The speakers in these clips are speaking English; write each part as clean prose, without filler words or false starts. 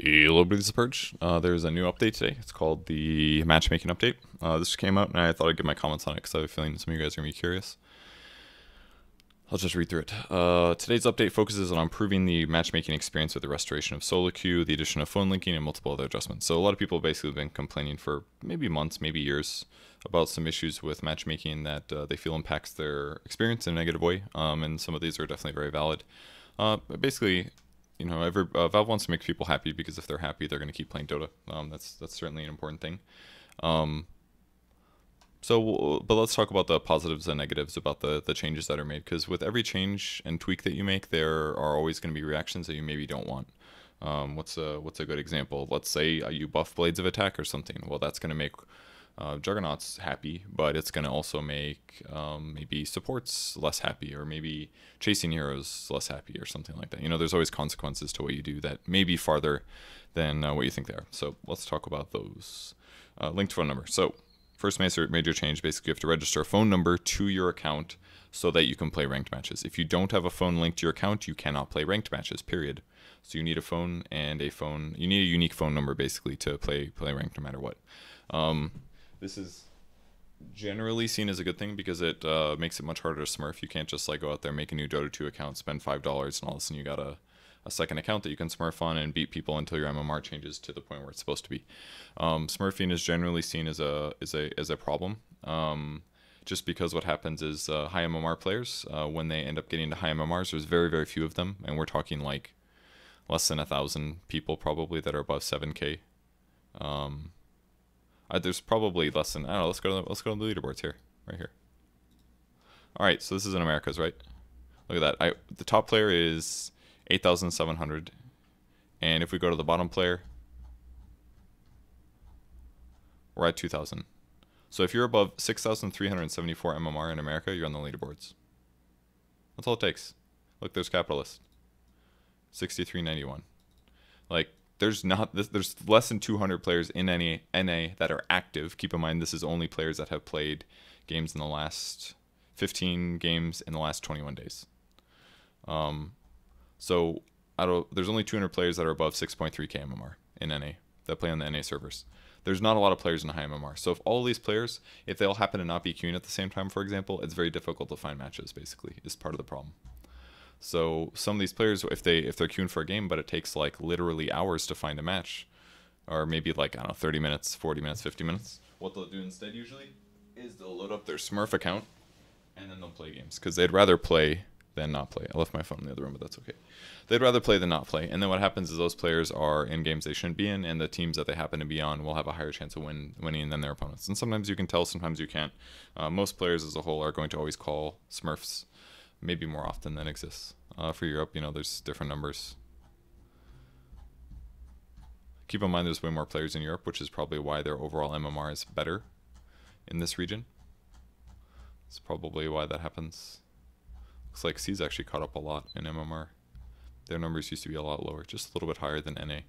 Hello, this is Purge. There's a new update today. It's called the Matchmaking Update. This came out, and I thought I'd give my comments on it because I have a feeling some of you guys are going to be curious. I'll just read through it. Today's update focuses on improving the matchmaking experience with the restoration of solo queue, the addition of phone linking, and multiple other adjustments. So a lot of people have basically been complaining for maybe months, maybe years, about some issues with matchmaking that they feel impacts their experience in a negative way, and some of these are definitely very valid. Basically, Valve wants to make people happy because if they're happy, they're going to keep playing Dota. That's certainly an important thing. But let's talk about the positives and negatives about the changes that are made, because with every change and tweak that you make, there are always going to be reactions that you maybe don't want. What's a good example? Let's say you buff Blades of Attack or something. Well, that's going to make Juggernauts happy, but it's going to also make maybe supports less happy, or maybe chasing heroes less happy, or something like that. There's always consequences to what you do that may be farther than what you think they are. So let's talk about those. Linked phone number. So first major change, basically you have to register a phone number to your account so that you can play ranked matches. If you don't have a phone linked to your account, you cannot play ranked matches, period. So you need a phone and you need a unique phone number basically to play ranked no matter what. This is generally seen as a good thing because it makes it much harder to smurf. You can't just go out there, make a new Dota 2 account, spend $5, and all of a sudden you got a second account that you can smurf on and beat people until your MMR changes to the point where it's supposed to be. Smurfing is generally seen as a problem. Just because what happens is high MMR players, when they end up getting to high MMRs, there's very, very few of them, and we're talking less than 1,000 people probably that are above 7K. There's probably less than, I don't know, let's go to the leaderboards here, right here. All right, so this is in Americas, right? Look at that. The top player is 8,700, and if we go to the bottom player, we're at 2,000. So if you're above 6,374 MMR in America, you're on the leaderboards. That's all it takes. Look, there's Capitalist, 6,391. There's less than 200 players in any NA that are active. Keep in mind, this is only players that have played games in the last 15 games in the last 21 days. So there's only 200 players that are above 6.3k MMR in NA that play on the NA servers. There's not a lot of players in high MMR. So if all these players, if they all happen to not be queuing at the same time, for example, it's very difficult to find matches, basically, is part of the problem. So some of these players, if they're queuing for a game, but it takes literally hours to find a match, or maybe I don't know, 30 minutes, 40 minutes, 50 minutes, what they'll do instead usually is they'll load up their Smurf account and then they'll play games, because they'd rather play than not play. I left my phone in the other room, but that's okay. They'd rather play than not play. And then what happens is those players are in games they shouldn't be in, and the teams that they happen to be on will have a higher chance of winning than their opponents. And sometimes you can tell, sometimes you can't. Most players as a whole are going to always call Smurfs, maybe more often than exists. For Europe, there's different numbers. Keep in mind there's way more players in Europe, which is probably why their overall MMR is better in this region. That's probably why that happens. Looks like C's actually caught up a lot in MMR. Their numbers used to be a lot lower, just a little bit higher than NA.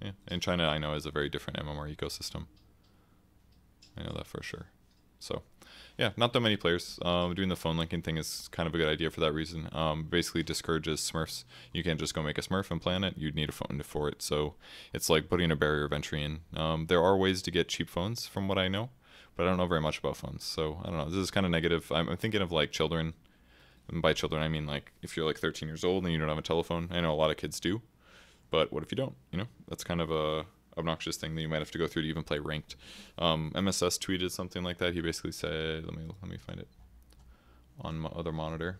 Yeah, and China I know is a very different MMR ecosystem. I know that for sure. So, yeah, not that many players. Doing the phone linking thing is kind of a good idea for that reason. Basically discourages Smurfs. You can't just go make a Smurf and play on it. You'd need a phone for it. So it's like putting a barrier of entry in. There are ways to get cheap phones from what I know, but I don't know very much about phones. So I don't know. This is kind of negative. I'm thinking of children. And by children, I mean if you're 13 years old and you don't have a telephone. I know a lot of kids do, but what if you don't? That's kind of a obnoxious thing that you might have to go through to even play ranked. MSS tweeted something like that. He basically said, let me find it on my other monitor.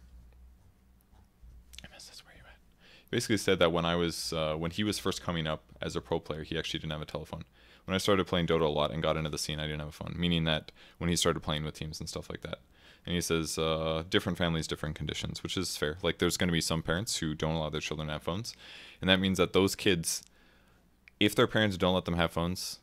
MSS, where are you at? He basically said that when he was first coming up as a pro player, he actually didn't have a telephone. When I started playing Dota a lot and got into the scene, I didn't have a phone, meaning that when he started playing with teams and stuff like that. And he says, different families, different conditions, which is fair. There's going to be some parents who don't allow their children to have phones, and that means that those kids, if their parents don't let them have phones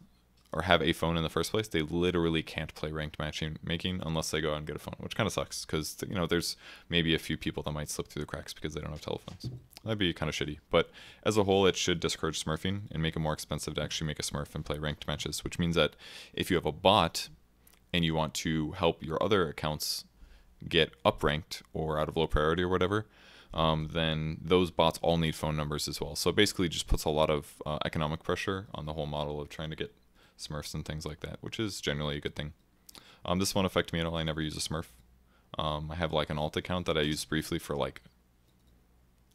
or have a phone in the first place, they literally can't play ranked matchmaking unless they go out and get a phone, which kind of sucks because there's maybe a few people that might slip through the cracks because they don't have telephones. That'd be kind of shitty. But as a whole, it should discourage smurfing and make it more expensive to actually make a smurf and play ranked matches, which means that if you have a bot and you want to help your other accounts get up ranked or out of low priority or whatever, then those bots all need phone numbers as well. So it basically just puts a lot of economic pressure on the whole model of trying to get Smurfs and things like that, which is generally a good thing. This won't affect me at all. I never use a Smurf. I have like an alt account that I used briefly for like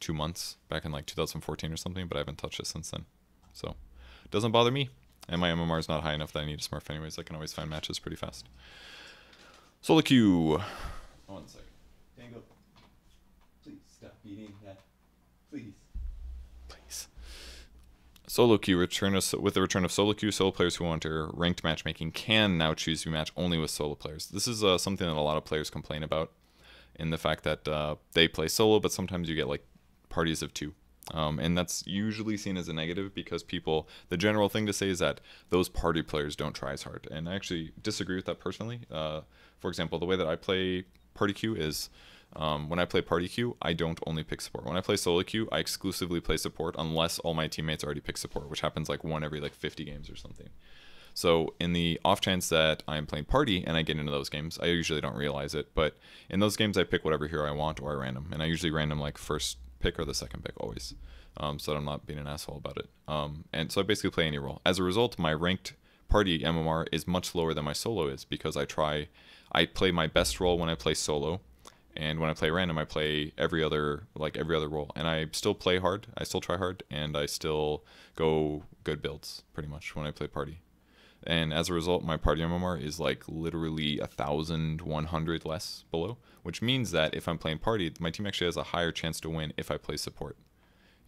2 months back in like 2014 or something, but I haven't touched it since then. So it doesn't bother me. And my MMR is not high enough that I need a Smurf anyways. I can always find matches pretty fast. Solo queue. 1 second. Tango. Please stop beating that. Please. Please. Solo queue. With the return of solo queue, solo players who want to ranked matchmaking can now choose to match only with solo players. This is something that a lot of players complain about, in the fact that they play solo, but sometimes you get like parties of 2. And that's usually seen as a negative because the general thing to say is that those party players don't try as hard. And I actually disagree with that personally. For example, the way that I play party queue is when I play party queue, I don't only pick support. When I play solo queue, I exclusively play support unless all my teammates already pick support, which happens like 1 every like 50 games or something. So in the off chance that I'm playing party and I get into those games, I usually don't realize it. But in those games, I pick whatever hero I want or I random. And I usually random like first pick or the second pick always, so that I'm not being an asshole about it. And so I basically play any role. As a result, my ranked party MMR is much lower than my solo is because I play my best role when I play solo, and when I play random, I play every other role. And I still play hard, I still try hard, and I still go good builds pretty much when I play party. And as a result, my party MMR is like literally 1,100 less below, which means that if I'm playing party, my team actually has a higher chance to win if I play support,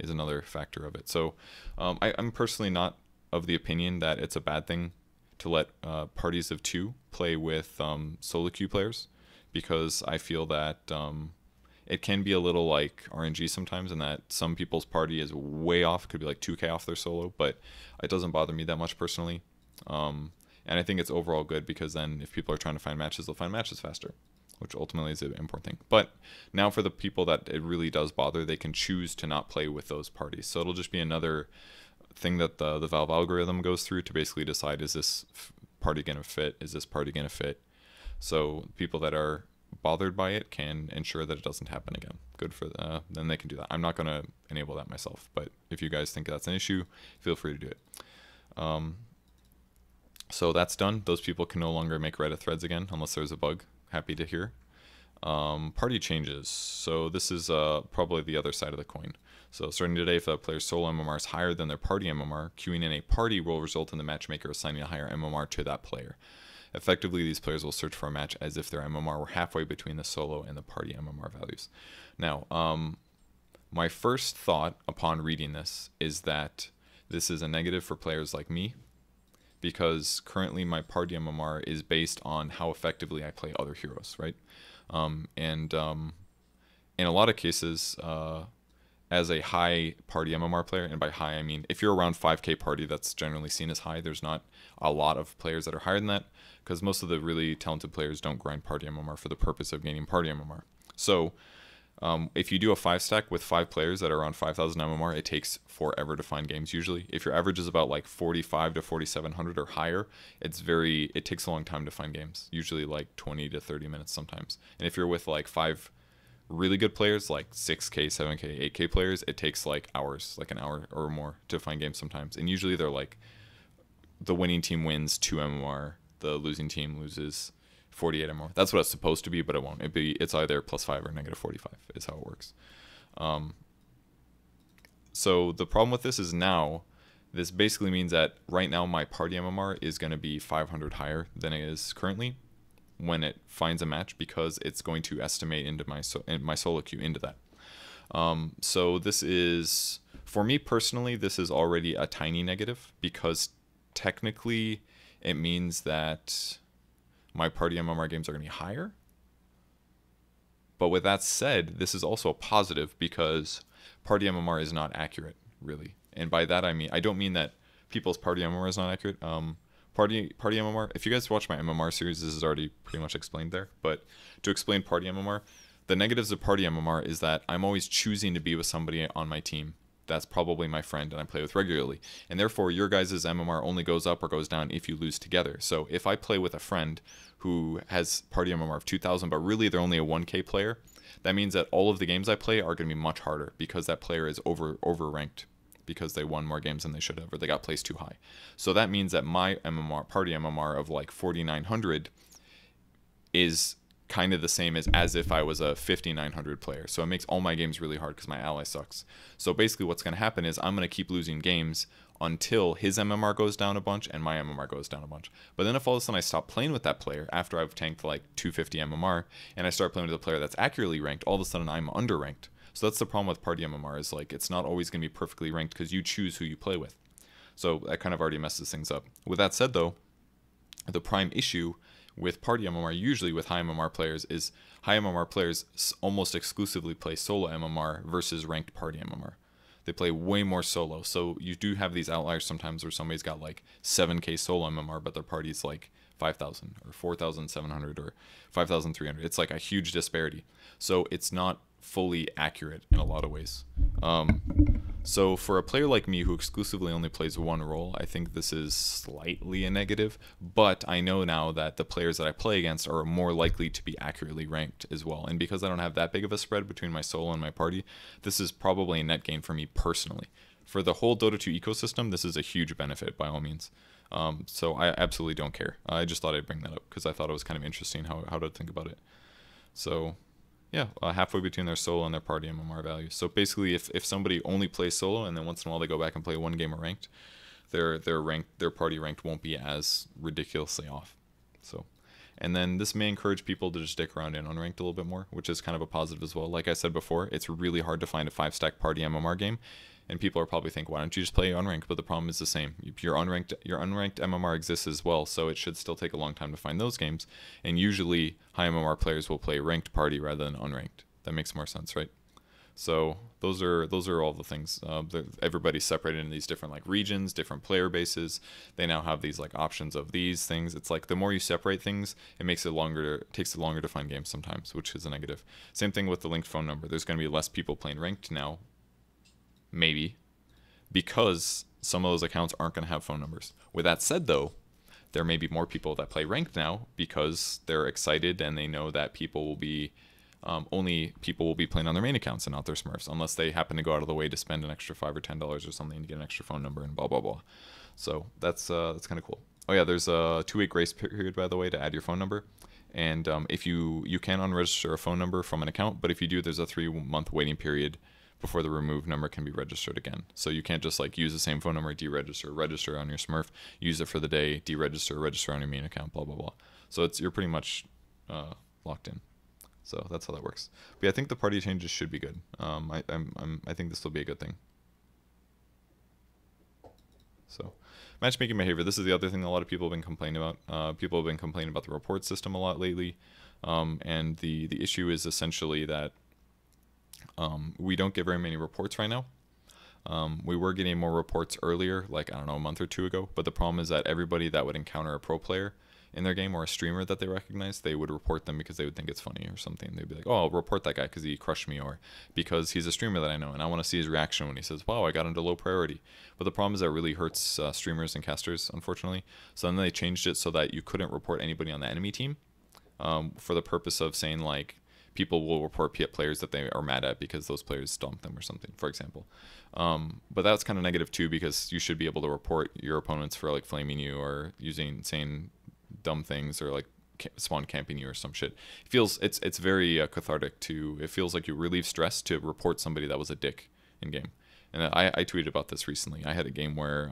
is another factor of it. So I'm personally not of the opinion that it's a bad thing to let parties of 2 play with solo queue players, because I feel that it can be a little like RNG sometimes, and that some people's party is way off. It could be like 2K off their solo, but it doesn't bother me that much personally. And I think it's overall good because then if people are trying to find matches, they'll find matches faster, which ultimately is an important thing. But now for the people that it really does bother, they can choose to not play with those parties. So it'll just be another thing that the Valve algorithm goes through to basically decide, is this party going to fit? Is this party going to fit? So people that are bothered by it can ensure that it doesn't happen again. Good for then they can do that. I'm not going to enable that myself, but if you guys think that's an issue, feel free to do it. So that's done. Those people can no longer make Reddit threads again unless there's a bug. Happy to hear. Party changes. So this is probably the other side of the coin. So starting today, if a player's solo MMR is higher than their party MMR, queuing in a party will result in the matchmaker assigning a higher MMR to that player. Effectively, these players will search for a match as if their MMR were halfway between the solo and the party MMR values. Now, my first thought upon reading this is that this is a negative for players like me, because currently my party MMR is based on how effectively I play other heroes, right? And in a lot of cases, as a high party MMR player, and by high I mean if you're around 5k party, that's generally seen as high. There's not a lot of players that are higher than that, because most of the really talented players don't grind party MMR for the purpose of gaining party MMR. So if you do a 5-stack with 5 players that are around 5,000 MMR, it takes forever to find games usually. If your average is about like 45 to 4,700 or higher, it takes a long time to find games, usually like 20 to 30 minutes sometimes. And if you're with like 5 really good players, like 6k, 7k, 8k players, it takes like hours, like an hour or more to find games sometimes. And usually they're like, the winning team wins 2 MMR, the losing team loses 48 MMR. That's what it's supposed to be, but it won't. It's either +5 or -45 is how it works. So the problem with this is now, this basically means that right now my party MMR is going to be 500 higher than it is currently when it finds a match, because it's going to estimate into my solo queue into that. So this is, for me personally, this is already a tiny negative, because technically it means that my party MMR games are going to be higher. But with that said, this is also a positive, because party MMR is not accurate, really. And by that I mean, I don't mean that people's party MMR is not accurate. Party MMR, if you guys watch my MMR series, this is already pretty much explained there. But to explain party MMR, the negatives of party MMR is that I'm always choosing to be with somebody on my team that's probably my friend and I play with regularly. And therefore, your guys' MMR only goes up or goes down if you lose together. So if I play with a friend who has party MMR of 2,000, but really they're only a 1k player, That means that all of the games I play are going to be much harder because that player is over ranked because they won more games than they should have, or they got placed too high. So that means that my MMR, party MMR of like 4,900 is kind of the same as if I was a 5,900 player. So it makes all my games really hard because my ally sucks. So basically what's going to happen is I'm going to keep losing games until his MMR goes down a bunch and my MMR goes down a bunch. But then if all of a sudden I stop playing with that player after I've tanked like 250 MMR and I start playing with a player that's accurately ranked, all of a sudden I'm underranked. So that's the problem with party MMR, is like it's not always going to be perfectly ranked because you choose who you play with. So that kind of already messes things up. With that said though, the prime issue with party MMR, usually with high MMR players, is high MMR players almost exclusively play solo MMR versus ranked party MMR. They play way more solo. So you do have these outliers sometimes where somebody's got like 7k solo MMR, but their party's like 5,000 or 4,700 or 5,300. It's like a huge disparity. So it's not fully accurate in a lot of ways. So for a player like me who exclusively only plays one role, I think this is slightly a negative, but I know now that the players that I play against are more likely to be accurately ranked as well. And because I don't have that big of a spread between my solo and my party, this is probably a net gain for me personally. For the whole Dota 2 ecosystem, this is a huge benefit by all means. So I absolutely don't care. I just thought I'd bring that up because I thought it was kind of interesting how to think about it. So yeah, halfway between their solo and their party MMR value. So basically, if somebody only plays solo and then once in a while they go back and play one game of ranked, their party ranked won't be as ridiculously off. So, and then this may encourage people to just stick around in unranked a little bit more, which is kind of a positive as well. Like I said before, it's really hard to find a 5-stack party MMR game, and people are probably thinking, why don't you just play unranked? But the problem is the same. Your unranked MMR exists as well, so it should still take a long time to find those games. And usually, high MMR players will play ranked party rather than unranked. That makes more sense, right? So those are all the things. Everybody's separated into these different like regions, different player bases. They now have these like options of these things. It's like the more you separate things, it takes it longer to find games sometimes, which is a negative. Same thing with the linked phone number. There's going to be less people playing ranked now. Maybe, because some of those accounts aren't going to have phone numbers. With that said, though, there may be more people that play ranked now because they're excited and they know that people will be only people will be playing on their main accounts and not their Smurfs, unless they happen to go out of the way to spend an extra $5 or $10 or something to get an extra phone number and blah blah blah. So that's kind of cool. Oh yeah, there's a 2-week grace period, by the way, to add your phone number. And if you can unregister a phone number from an account, but if you do, there's a 3-month waiting period before the removed number can be registered again. So you can't just like use the same phone number, deregister, register on your Smurf, use it for the day, deregister, register on your main account, blah blah blah. So you're pretty much locked in. So that's how that works. But yeah, I think the party changes should be good. I think this will be a good thing. So matchmaking behavior. This is the other thing that a lot of people have been complaining about. People have been complaining about the report system a lot lately, and the issue is essentially that we don't get very many reports right now. We were getting more reports earlier, like, I don't know, a month or 2 ago. But the problem is that everybody that would encounter a pro player in their game or a streamer that they recognize, they would report them because they would think it's funny or something. They'd be like, oh, I'll report that guy because he crushed me, or because he's a streamer that I know and I want to see his reaction when he says, wow, I got into low priority. But the problem is that really hurts streamers and casters, unfortunately. So then they changed it so that you couldn't report anybody on the enemy team, for the purpose of saying, like, people will report players that they are mad at because those players stomped them or something, for example. But that's kind of negative too, because you should be able to report your opponents for like flaming you or saying dumb things or like spawn camping you or some shit. It's very cathartic it feels like you relieve stress to report somebody that was a dick in game. And I tweeted about this recently. I had a game where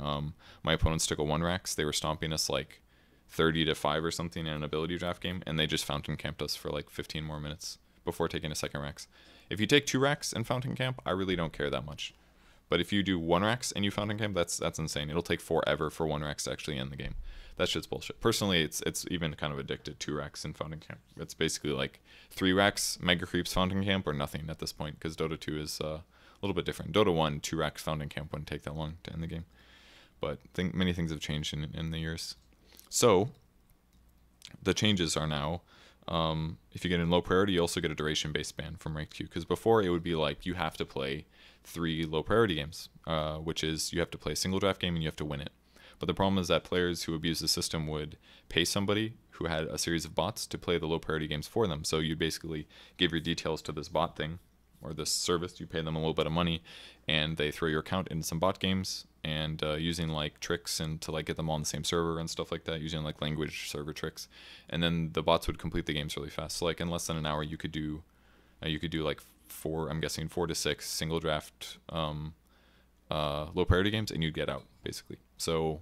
my opponents took a 1-rax. They were stomping us like 30-5 or something in an ability draft game, and they just fountain camped us for like 15 more minutes before taking a 2nd rax. If you take 2 racks and fountain camp, I really don't care that much. But if you do 1 rax and you fountain camp, that's insane. It'll take forever for 1 rax to actually end the game. That shit's bullshit. Personally, it's even kind of addicted. 2 racks and fountain camp. It's basically like 3 racks, mega creeps, fountain camp, or nothing at this point, because Dota 2 is a little bit different. Dota 1, 2 racks, fountain camp wouldn't take that long to end the game. But I think many things have changed in the years. So the changes are now, if you get in low priority, you also get a duration-based ban from ranked queue. Because before it would be like you have to play 3 low priority games, which is you have to play a single draft game and you have to win it. But the problem is that players who abuse the system would pay somebody who had a series of bots to play the low priority games for them. So you basically give your details to this bot thing or this service, you pay them a little bit of money, and they throw your account into some bot games, and using like tricks and to like get them all on the same server and stuff like that, using like language server tricks, and then the bots would complete the games really fast. So like in less than an hour, you could do like I'm guessing 4 to 6 single draft low priority games, and you'd get out basically. So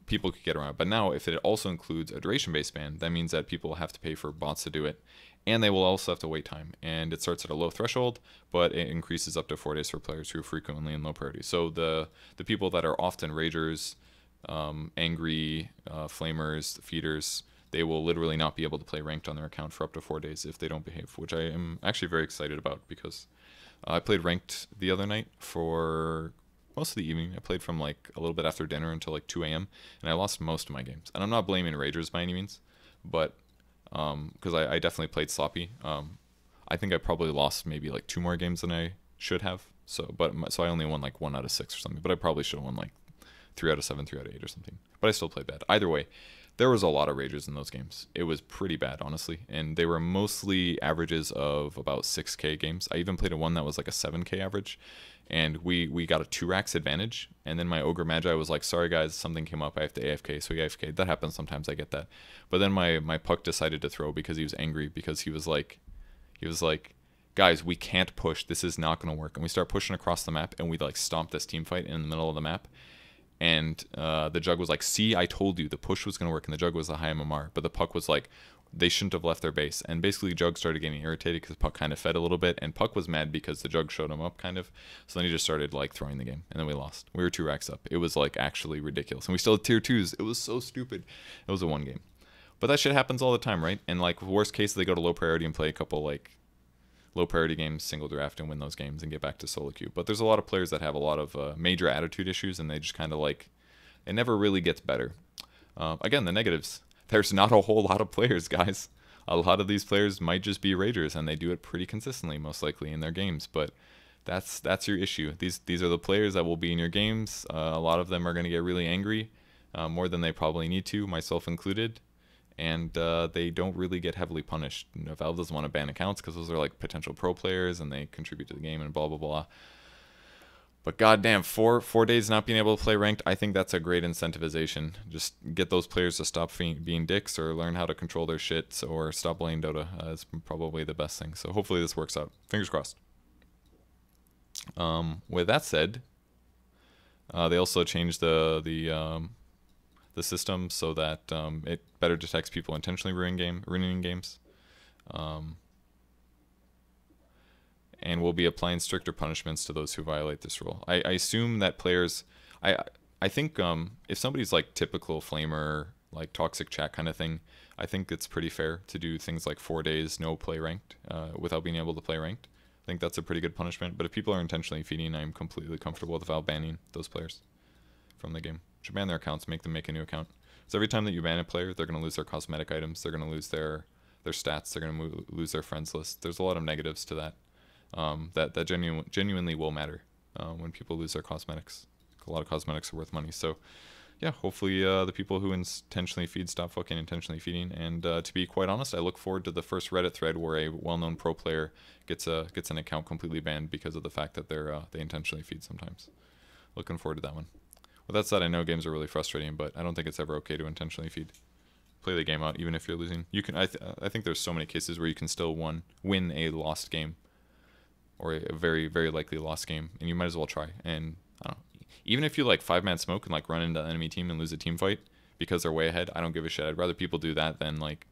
people could get around. But now, if it also includes a duration-based ban, that means that people have to pay for bots to do it, and they will also have to wait time. And it starts at a low threshold, but it increases up to 4 days for players who are frequently in low priority. So the people that are often ragers, angry, flamers, feeders, they will literally not be able to play ranked on their account for up to 4 days if they don't behave, which I am actually very excited about, because I played ranked the other night for most of the evening. I played from like a little bit after dinner until like 2 a.m. and I lost most of my games. And I'm not blaming ragers by any means, but because I definitely played sloppy. I think I probably lost maybe like 2 more games than I should have. So I only won like 1 out of 6 or something, but I probably should have won like 3 out of 7, 3 out of 8 or something. But I still played bad. Either way, there was a lot of ragers in those games. It was pretty bad, honestly. And they were mostly averages of about 6K games. I even played one that was like a 7K average. And we got a 2 racks advantage. And then my Ogre Magi was like, sorry guys, something came up. I have to AFK. So he AFK'd. That happens sometimes. I get that. But then my Puck decided to throw because he was angry. Because he was like, guys, we can't push. This is not going to work. And we start pushing across the map. And we like stomp this team fight in the middle of the map. And the Jug was like, see, I told you the push was going to work. And the Jug was the high MMR. But the Puck was like, they shouldn't have left their base. And basically Jug started getting irritated because Puck kind of fed a little bit. And Puck was mad because the Jug showed him up kind of. So then he just started like throwing the game. And then we lost. We were 2 racks up. It was like actually ridiculous. And we still had tier 2s. It was so stupid. It was a 1 game. But that shit happens all the time, right? And like worst case, they go to low priority and play a couple like low priority games, single draft, and win those games and get back to solo queue. But there's a lot of players that have a lot of major attitude issues, and they just kind of like, it never really gets better. Again, the negatives. There's not a whole lot of players, guys. A lot of these players might just be ragers, and they do it pretty consistently, most likely, in their games. But that's your issue. These are the players that will be in your games. A lot of them are going to get really angry, more than they probably need to, myself included. And they don't really get heavily punished. Valve doesn't want to ban accounts because those are like potential pro players and they contribute to the game and blah, blah, blah. But goddamn, 4 days not being able to play ranked, I think that's a great incentivization. Just get those players to stop being dicks or learn how to control their shit or stop playing Dota. That's probably the best thing. So hopefully this works out. Fingers crossed. With that said, they also changed the system so that it better detects people intentionally ruining games. And will be applying stricter punishments to those who violate this rule. I assume that players, I think if somebody's like typical flamer, like toxic chat kind of thing, I think it's pretty fair to do things like 4 days no play ranked without being able to play ranked. I think that's a pretty good punishment. But if people are intentionally feeding, I'm completely comfortable without banning those players from the game. Should ban their accounts, make them make a new account. So every time that you ban a player, they're going to lose their cosmetic items, they're going to lose their stats, they're going to lose their friends list. There's a lot of negatives to that. That genuinely will matter when people lose their cosmetics. A lot of cosmetics are worth money. So yeah, hopefully the people who intentionally feed stop fucking intentionally feeding. And to be quite honest, I look forward to the first Reddit thread where a well-known pro player gets an account completely banned because of the fact that they intentionally feed sometimes. Looking forward to that one. With that said, I know games are really frustrating, but I don't think it's ever okay to intentionally feed. Play the game out even if you're losing. You can. I think there's so many cases where you can still win a lost game, or a very, very likely lost game, and you might as well try. And I don't know, even if you like 5-man smoke and like run into the enemy team and lose a team fight because they're way ahead, I don't give a shit. I'd rather people do that than like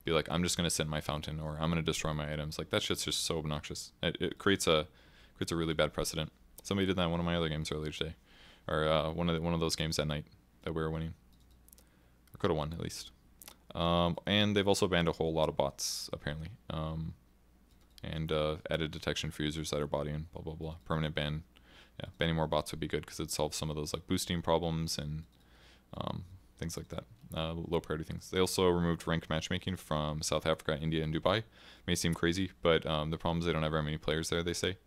be like, I'm just gonna sit in my fountain or I'm gonna destroy my items. Like that shit's just so obnoxious. It creates a really bad precedent. Somebody did that in one of my other games earlier today, or one of those games that night that we were winning, or could have won at least. And they've also banned a whole lot of bots apparently. And added detection for users that are bodying, blah, blah, blah. Permanent ban. Yeah, banning more bots would be good because it solves some of those like boosting problems and things like that. Low priority things. They also removed ranked matchmaking from South Africa, India, and Dubai. May seem crazy, but the problem is they don't have very many players there, they say.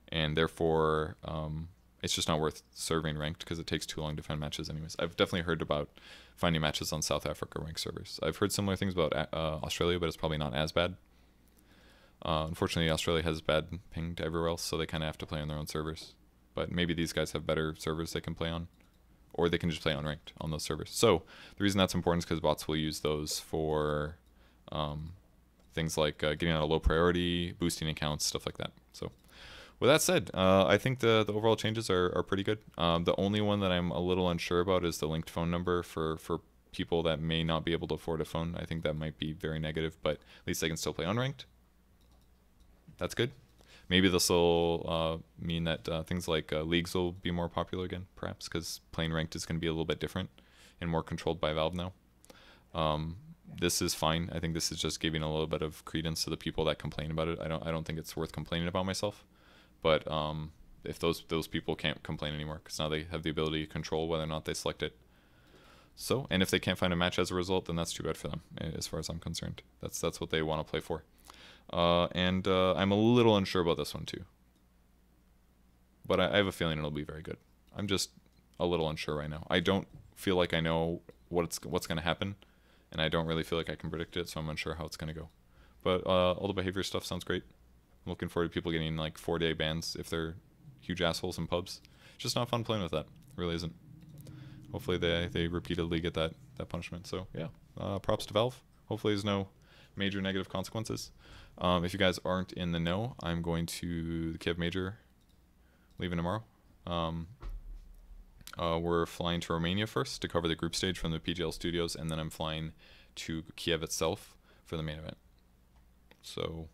And therefore, it's just not worth serving ranked because it takes too long to find matches anyways. I've definitely heard about finding matches on South Africa ranked servers. I've heard similar things about Australia, but it's probably not as bad. Unfortunately, Australia has bad ping to everywhere else, so they kind of have to play on their own servers. But maybe these guys have better servers they can play on, or they can just play unranked on those servers. So the reason that's important is because bots will use those for things like getting out a low priority, boosting accounts, stuff like that. So with that said, I think the overall changes are pretty good. The only one that I'm a little unsure about is the linked phone number for people that may not be able to afford a phone. I think that might be very negative, but at least they can still play unranked. That's good. Maybe this will mean that things like leagues will be more popular again, perhaps, because playing ranked is going to be a little bit different and more controlled by Valve now. This is fine. I think this is just giving a little bit of credence to the people that complain about it. I don't think it's worth complaining about myself, but if those people can't complain anymore, because now they have the ability to control whether or not they select it. So, and if they can't find a match as a result, then that's too bad for them, as far as I'm concerned. That's what they want to play for. And I'm a little unsure about this one too, but I have a feeling it'll be very good. I'm just a little unsure right now. I don't feel like I know what's going to happen, and I don't really feel like I can predict it, so I'm unsure how it's going to go. But all the behavior stuff sounds great. I'm looking forward to people getting like 4-day bans if they're huge assholes in pubs. It's just not fun playing with that. It really isn't. Hopefully they repeatedly get that punishment. So yeah, props to Valve. Hopefully there's no major negative consequences. If you guys aren't in the know, I'm going to the Kiev Major, leaving tomorrow. We're flying to Romania first to cover the group stage from the PGL studios, and then I'm flying to Kiev itself for the main event. So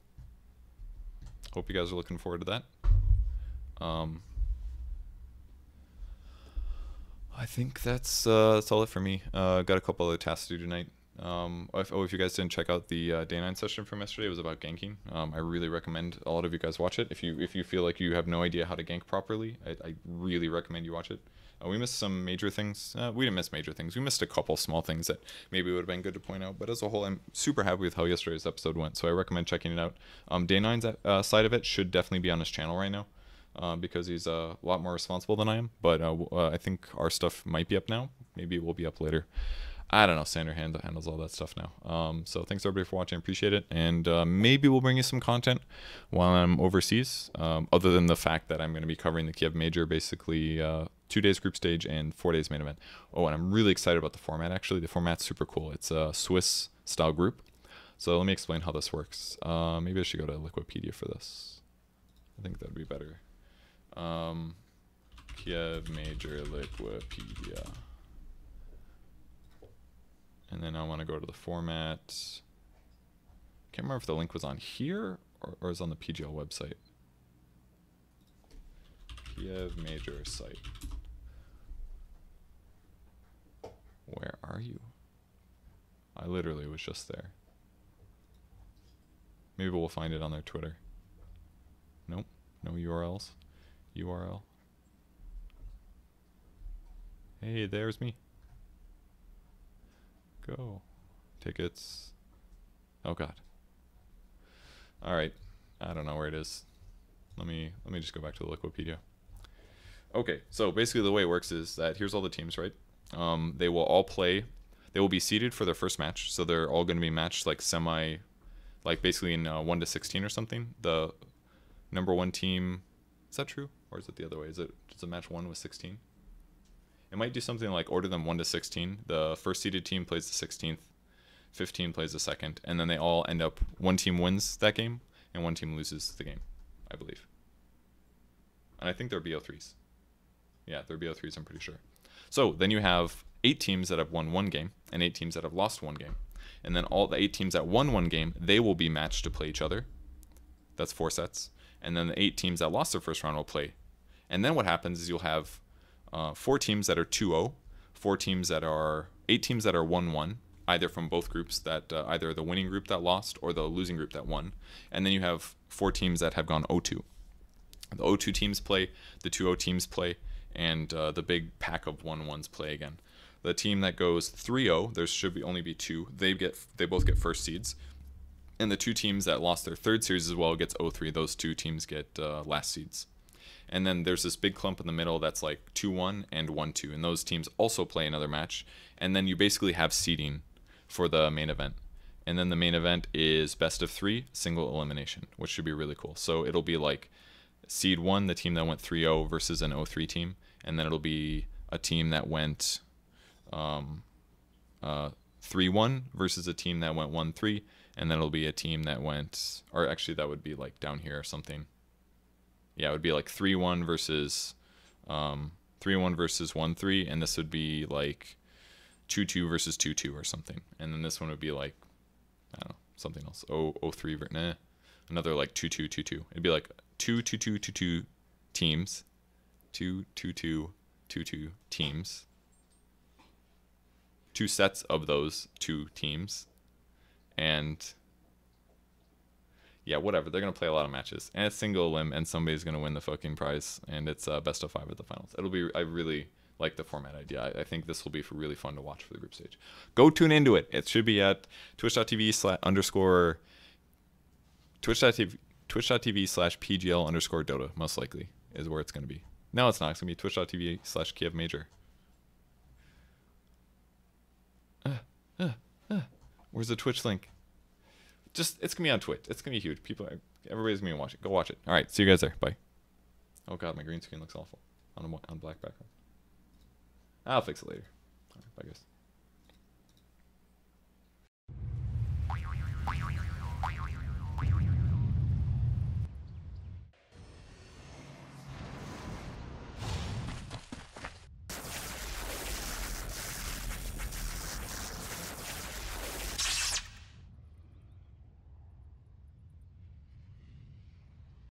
hope you guys are looking forward to that. I think that's all it for me. Got a couple other tasks to do tonight. If you guys didn't check out the Day 9 session from yesterday, it was about ganking. I really recommend a lot of you guys watch it. If you feel like you have no idea how to gank properly, I really recommend you watch it. We missed some major things. We didn't miss major things. We missed a couple small things that maybe would have been good to point out. But as a whole, I'm super happy with how yesterday's episode went. So I recommend checking it out. Day 9's side of it should definitely be on his channel right now. Because he's a lot more responsible than I am. But I think our stuff might be up now. Maybe it will be up later. I don't know. Sander handles all that stuff now. So thanks everybody for watching. I appreciate it. And maybe we'll bring you some content while I'm overseas. Other than the fact that I'm going to be covering the Kiev Major, basically 2 days group stage and 4 days main event. Oh, and I'm really excited about the format. Actually, the format's super cool. It's a Swiss style group. So let me explain how this works. Maybe I should go to Liquipedia for this. I think that'd be better. Kiev Major Liquipedia. And then I want to go to the format. Can't remember if the link was on here or is on the PGL website. Kiev Major site. Where are you? I literally was just there. Maybe we'll find it on their Twitter. Nope. No URLs. URL. Hey, there's me. Go. Tickets. Oh god. Alright. I don't know where it is. Let me just go back to the Liquipedia. Okay, so basically the way it works is that here's all the teams, right? They will all play. They will be seeded for their first match, so they're all going to be matched like basically in 1 to 16 or something. The number 1 team, is that true? Or is it the other way? Does it match 1 with 16? It might do something like order them 1 to 16. The first seeded team plays the 16th, 15 plays the second, and then they all end up, one team wins that game, and one team loses the game, I believe. And I think they're BO3s. Yeah, they're BO3s, I'm pretty sure. So then you have 8 teams that have won 1 game, and 8 teams that have lost 1 game. And then all the 8 teams that won 1 game, they will be matched to play each other. That's 4 sets. And then the 8 teams that lost their first round will play. And then what happens is you'll have 4 teams that are 2-0, 8 teams that are 1-1, either from both groups, that either the winning group that lost or the losing group that won. And then you have 4 teams that have gone 0-2. The 0-2 teams play, the 2-0 teams play, and the big pack of 1-1s play again. The team that goes 3-0, there should only be 2. They both get first seeds. And the 2 teams that lost their third series as well gets 0-3. Those 2 teams get last seeds. and then there's this big clump in the middle that's like 2-1 and 1-2, and those teams also play another match, and then you basically have seeding for the main event. And then the main event is best of 3, single elimination, which should be really cool. So it'll be like seed 1, the team that went 3-0 versus an 0-3 team, and then it'll be a team that went 3-1 versus a team that went 1-3, and then it'll be a team that went, or actually that would be like down here or something. Yeah, it would be like 3-1 versus 3-1 versus 1-3, and this would be like 2-2 versus 2-2 or something. And then this one would be like, I don't know, something else. 0-3, nah, another like 2-2, 2-2. It'd be like 2-2-2, 2-2 teams, 2-2-2, 2-2 teams, 2 sets of those 2 teams, and yeah, whatever. They're gonna play a lot of matches, and it's single elim, and somebody's gonna win the fucking prize, and it's best of 5 at the finals. It'll be. I really like the format idea. I think this will be really fun to watch for the group stage. Go tune into it. It should be at twitch.tv/PGL_Dota. Most likely is where it's gonna be. No, it's not. It's gonna be twitch.tv/Kiev Major. Where's the Twitch link? It's gonna be on Twitch. It's gonna be huge. Everybody's gonna watch it. Go watch it. All right, see you guys there. Bye. Oh god, my green screen looks awful on black background. I'll fix it later. All right, bye guys.